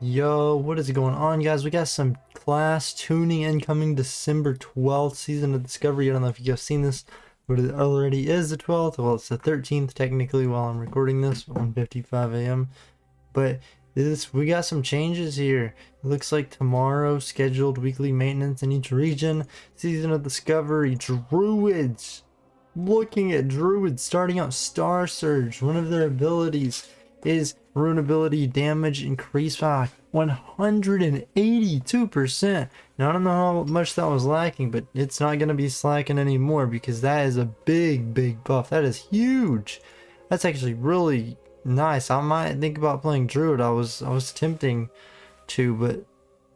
Yo, what is going on, guys? We got some class tuning incoming December 12th, Season of Discovery. I don't know if you guys seen this, but it already is the 12th. Well, it's the 13th technically while I'm recording this, 1:55 a.m. But we got some changes here. It looks like tomorrow scheduled weekly maintenance in each region. Season of Discovery, Druids. Looking at Druids starting out Star Surge. One of their abilities is rune ability damage increased by 182%. Now I don't know how much that was lacking, but it's not going to be slacking anymore because that is a big buff. That is huge. That's actually really nice. I might think about playing Druid. I was tempting to, but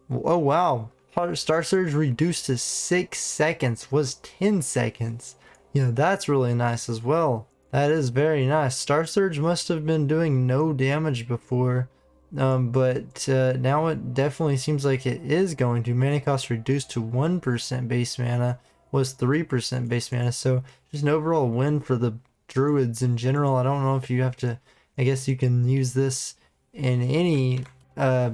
oh wow. Star Surge reduced to 6 seconds was 10 seconds. That's really nice as well. That is very nice. Star Surge must have been doing no damage before, but now it definitely seems like it is going to. Mana cost reduced to 1% base mana, was 3% base mana, so just an overall win for the Druids in general. I don't know if you have to, I guess you can use this in any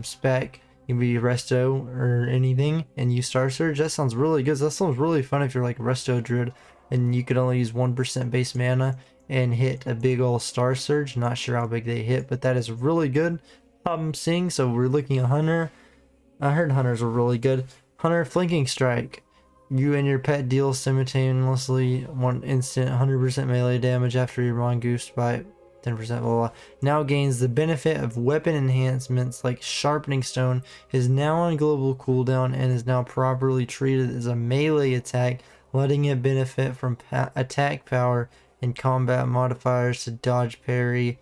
spec. You can be Resto or anything and use Star Surge. That sounds really good. That sounds really fun if you're like Resto Druid and you could only use 1% base mana and hit a big old Star Surge. Not sure how big they hit, but that is really good. I'm seeing, so we're looking at Hunter. I heard Hunters were really good. Hunter Flanking Strike. You and your pet deal simultaneously one instant 100% melee damage after your mongoose by 10%, blah, blah, blah. Now gains the benefit of weapon enhancements like Sharpening Stone, is now on global cooldown, and is now properly treated as a melee attack, letting it benefit from attack power and combat modifiers to dodge, parry,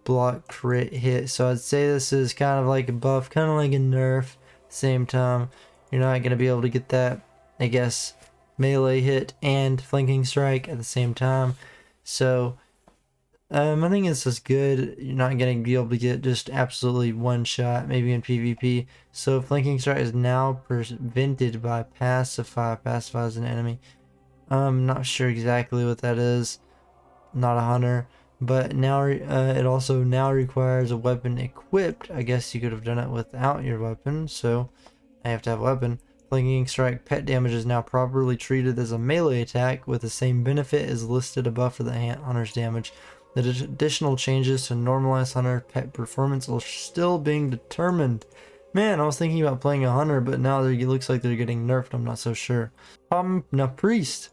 block, crit, hit. So I'd say this is kind of like a buff, kind of like a nerf. Same time, you're not going to be able to get that, I guess, melee hit and flanking strike at the same time. So I think this is good. You're not going to be able to get just absolutely one shot, maybe in PvP. So flanking strike is now prevented by pacify. Pacify is an enemy. I'm not sure exactly what that is. Not a hunter, but now it also now requires a weapon equipped. I guess you could have done it without your weapon, so I have to have a weapon. Flanking strike pet damage is now properly treated as a melee attack with the same benefit as listed above for the hunter's damage. The additional changes to normalize hunter pet performance are still being determined. Man, I was thinking about playing a hunter, but now it looks like they're getting nerfed. I'm not so sure. Now priest.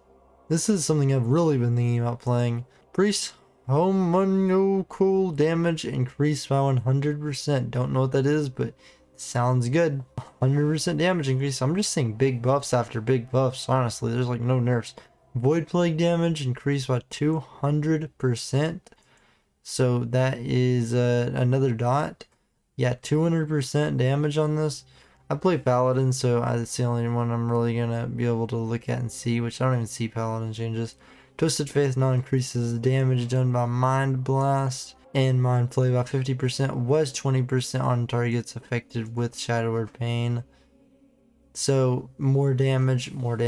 This is something I've really been thinking about playing. Priest cool damage increased by 100%. Don't know what that is, but sounds good. 100% damage increase. I'm just saying big buffs after big buffs. Honestly, there's like no nerfs. Void Plague damage increased by 200%. So that is another dot. Yeah, 200% damage on this. I play Paladin, so that's the only one I'm really gonna be able to look at and see, which I don't even see Paladin changes. Twisted Faith now increases the damage done by Mind Blast and Mind Flay by 50%, was 20% on targets affected with Shadow Word Pain. So more damage. For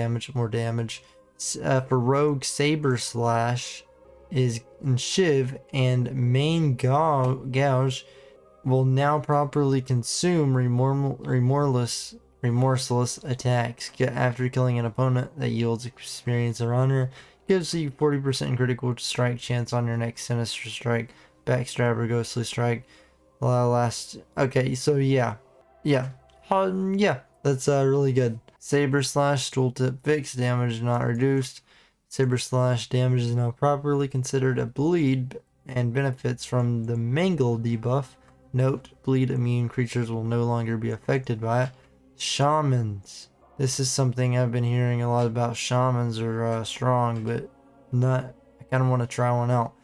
Rogue, Saber Slash is in Shiv, and Main Gouge will now properly consume remorseless attacks after killing an opponent that yields experience or honor. Gives you 40% critical strike chance on your next Sinister Strike, Backstabber, Ghostly Strike. Okay, so yeah, that's really good. Saber Slash tooltip fix, damage not reduced. Saber Slash damage is now properly considered a bleed and benefits from the Mangle debuff. Note, bleed immune creatures will no longer be affected by it. Shamans. This is something I've been hearing a lot about. Shamans are strong, but not. I kind of want to try one out.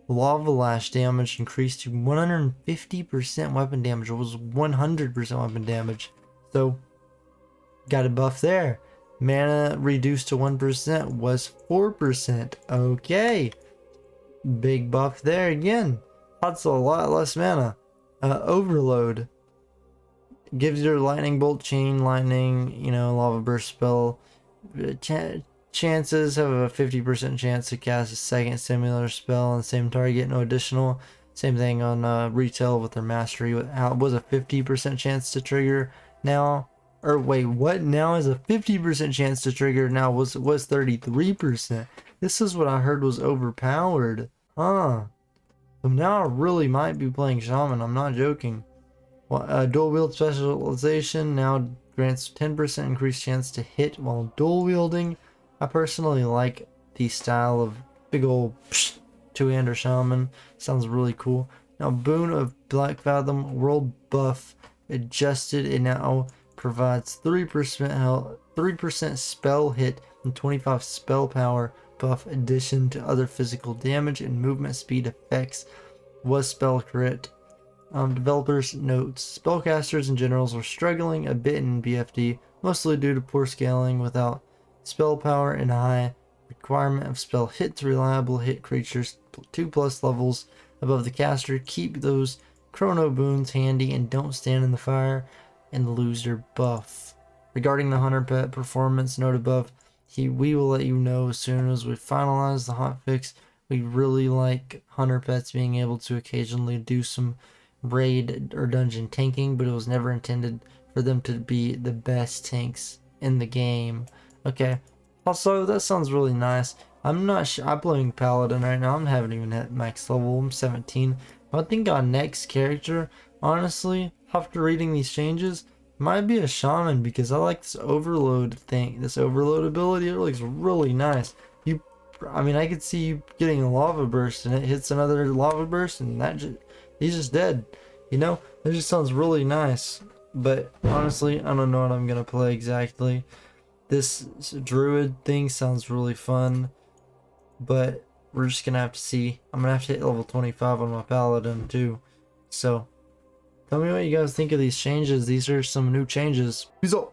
Lava Lash damage increased to 150% weapon damage. It was 100% weapon damage. So, got a buff there. Mana reduced to 1% was 4%. Okay. Big buff there again. That's a lot less mana. Overload. Gives your lightning bolt, chain lightning, lava burst spell. Chances have a 50% chance to cast a second similar spell on the same target, no additional. Same thing on retail with their mastery. How it was a 50% chance to trigger now, or wait, what? Now is a 50% chance to trigger. Now was 33%. This is what I heard was overpowered, huh? So now I really might be playing Shaman. I'm not joking. Well, dual wield specialization now grants 10% increased chance to hit while dual wielding. I personally like the style of big old two-hander shaman. Sounds really cool. Now Boon of Black Fathom world buff adjusted. It now provides 3% health, 3% spell hit, and 25 spell power buff addition to other physical damage and movement speed effects. Was spell crit. Developers notes spellcasters and generals are struggling a bit in BFD, mostly due to poor scaling without spell power and high requirement of spell hit to reliable hit creatures 2+ levels above the caster. Keep those chrono boons handy and don't stand in the fire and lose your buff. Regarding the hunter pet performance note above, we will let you know as soon as we finalize the hotfix. We really like hunter pets being able to occasionally do some raid or dungeon tanking, but it was never intended for them to be the best tanks in the game. Okay, also that sounds really nice. I'm not sure. I'm playing paladin right now. I haven't even hit max level. I'm 17. But I think our next character, honestly, after reading these changes, might be a shaman, because I like this overload thing, this overload ability. It looks really nice. I mean, I could see you getting a lava burst and it hits another lava burst and he's just dead. You know, it just sounds really nice. But honestly, I don't know what I'm gonna play exactly. This druid thing sounds really fun, but we're just gonna have to see. I'm gonna have to hit level 25 on my paladin too. So tell me what you guys think of these changes. These are some new changes. Peace out.